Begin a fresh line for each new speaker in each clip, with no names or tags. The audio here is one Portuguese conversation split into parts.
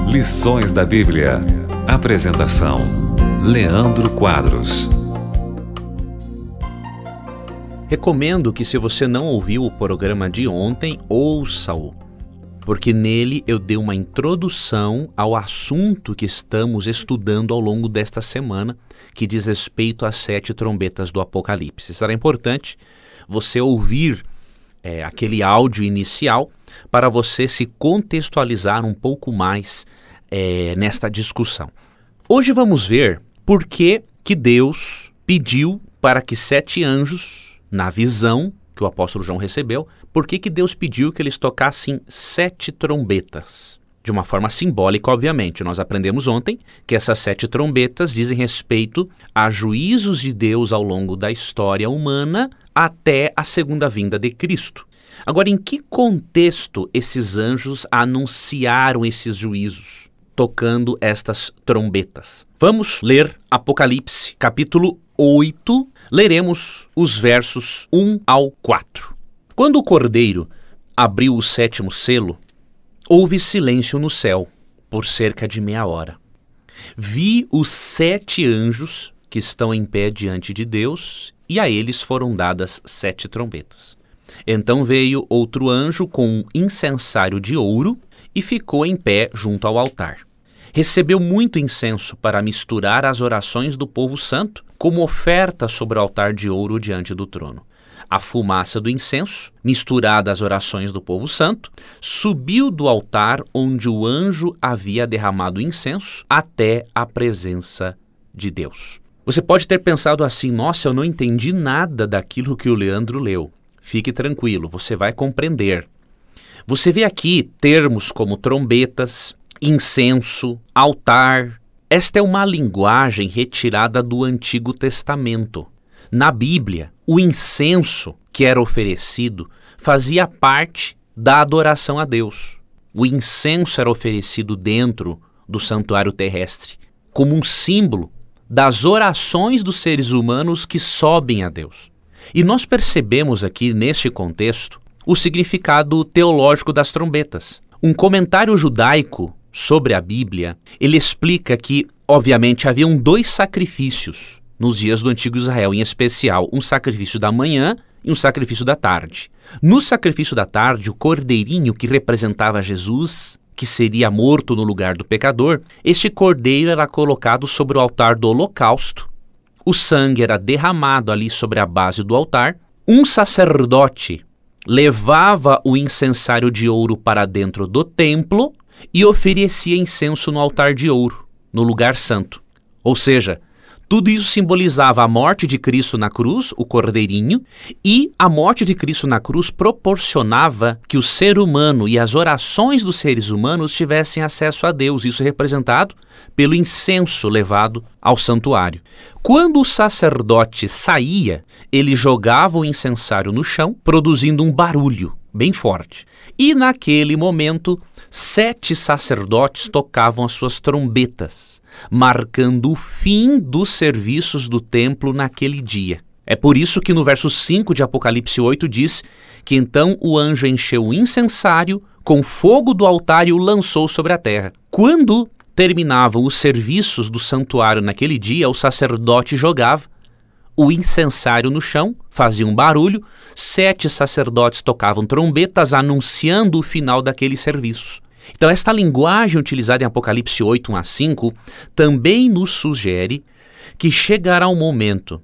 Lições da Bíblia. Apresentação: Leandro Quadros.
Recomendo que, se você não ouviu o programa de ontem, ouça-o, porque nele eu dei uma introdução ao assunto que estamos estudando ao longo desta semana, que diz respeito às 7 trombetas do Apocalipse. Será importante você ouvir aquele áudio inicial para você se contextualizar um pouco mais nesta discussão. Hoje vamos ver por que Deus pediu para que 7 anjos, na visão que o apóstolo João recebeu, por que Deus pediu que eles tocassem 7 trombetas? De uma forma simbólica, obviamente. Nós aprendemos ontem que essas 7 trombetas dizem respeito a juízos de Deus ao longo da história humana até a segunda vinda de Cristo. Agora, em que contexto esses anjos anunciaram esses juízos, tocando estas trombetas? Vamos ler Apocalipse, capítulo 8, leremos os versos 1 ao 4. Quando o Cordeiro abriu o 7º selo, houve silêncio no céu por cerca de meia hora. Vi os 7 anjos que estão em pé diante de Deus, e a eles foram dadas 7 trombetas. Então veio outro anjo com um incensário de ouro e ficou em pé junto ao altar. Recebeu muito incenso para misturar as orações do povo santo como oferta sobre o altar de ouro diante do trono. A fumaça do incenso, misturada às orações do povo santo, subiu do altar onde o anjo havia derramado incenso até a presença de Deus. Você pode ter pensado assim: nossa, eu não entendi nada daquilo que o Leandro leu. Fique tranquilo, você vai compreender. Você vê aqui termos como trombetas, incenso, altar. Esta é uma linguagem retirada do Antigo Testamento. Na Bíblia, o incenso que era oferecido fazia parte da adoração a Deus. O incenso era oferecido dentro do santuário terrestre, como um símbolo das orações dos seres humanos que sobem a Deus. E nós percebemos aqui, neste contexto, o significado teológico das trombetas. Um comentário judaico sobre a Bíblia, ele explica que, obviamente, haviam 2 sacrifícios nos dias do antigo Israel, em especial um sacrifício da manhã e um sacrifício da tarde. No sacrifício da tarde, o cordeirinho que representava Jesus, que seria morto no lugar do pecador, este cordeiro era colocado sobre o altar do holocausto, o sangue era derramado ali sobre a base do altar, um sacerdote levava o incensário de ouro para dentro do templo e oferecia incenso no altar de ouro, no lugar santo. Ou seja, tudo isso simbolizava a morte de Cristo na cruz, o cordeirinho, e a morte de Cristo na cruz proporcionava que o ser humano e as orações dos seres humanos tivessem acesso a Deus, isso representado pelo incenso levado ao santuário. Quando o sacerdote saía, ele jogava o incensário no chão, produzindo um barulho bem forte. E naquele momento, 7 sacerdotes tocavam as suas trombetas, marcando o fim dos serviços do templo naquele dia. É por isso que no verso 5 de Apocalipse 8 diz que então o anjo encheu o incensário com fogo do altar e o lançou sobre a terra. Quando terminavam os serviços do santuário naquele dia, o sacerdote jogava o incensário no chão, fazia um barulho, 7 sacerdotes tocavam trombetas anunciando o final daqueles serviços. Então, esta linguagem utilizada em Apocalipse 8, 1 a 5, também nos sugere que chegará um momento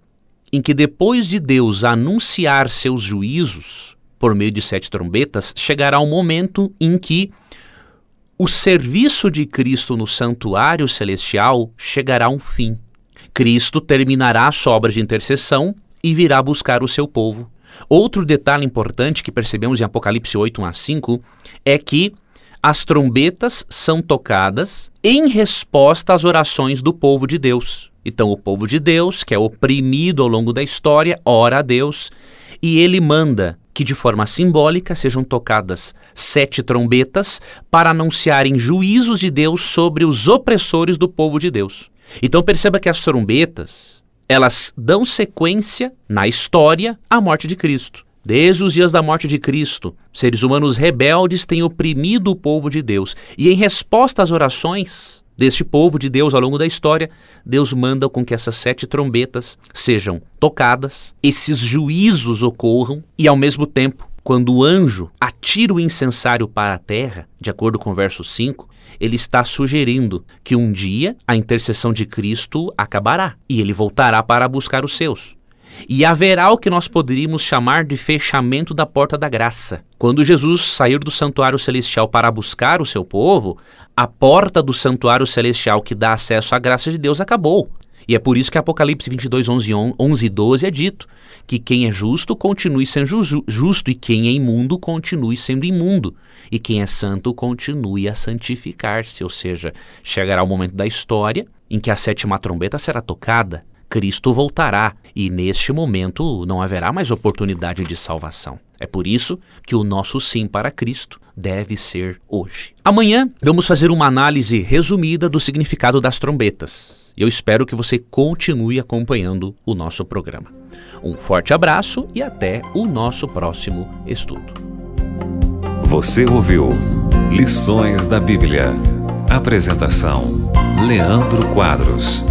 em que, depois de Deus anunciar seus juízos por meio de 7 trombetas, chegará um momento em que o serviço de Cristo no santuário celestial chegará a um fim. Cristo terminará a sua obra de intercessão e virá buscar o seu povo. Outro detalhe importante que percebemos em Apocalipse 8, 1 a 5, é que as trombetas são tocadas em resposta às orações do povo de Deus. Então o povo de Deus, que é oprimido ao longo da história, ora a Deus e ele manda que de forma simbólica sejam tocadas 7 trombetas para anunciarem juízos de Deus sobre os opressores do povo de Deus. Então perceba que as trombetas, elas dão sequência na história à morte de Cristo. Desde os dias da morte de Cristo, seres humanos rebeldes têm oprimido o povo de Deus. E em resposta às orações deste povo de Deus ao longo da história, Deus manda com que essas 7 trombetas sejam tocadas, esses juízos ocorram e, ao mesmo tempo, quando o anjo atira o incensário para a terra, de acordo com o verso 5, ele está sugerindo que um dia a intercessão de Cristo acabará e ele voltará para buscar os seus. E haverá o que nós poderíamos chamar de fechamento da porta da graça. Quando Jesus sair do santuário celestial para buscar o seu povo, a porta do santuário celestial que dá acesso à graça de Deus acabou. E é por isso que Apocalipse 22, 11 e 12 é dito que quem é justo continue sendo justo e quem é imundo continue sendo imundo. E quem é santo continue a santificar-se. Ou seja, chegará o momento da história em que a 7ª trombeta será tocada. Cristo voltará e neste momento não haverá mais oportunidade de salvação. É por isso que o nosso sim para Cristo deve ser hoje. Amanhã vamos fazer uma análise resumida do significado das trombetas. Eu espero que você continue acompanhando o nosso programa. Um forte abraço e até o nosso próximo estudo.
Você ouviu Lições da Bíblia. Apresentação: Leandro Quadros.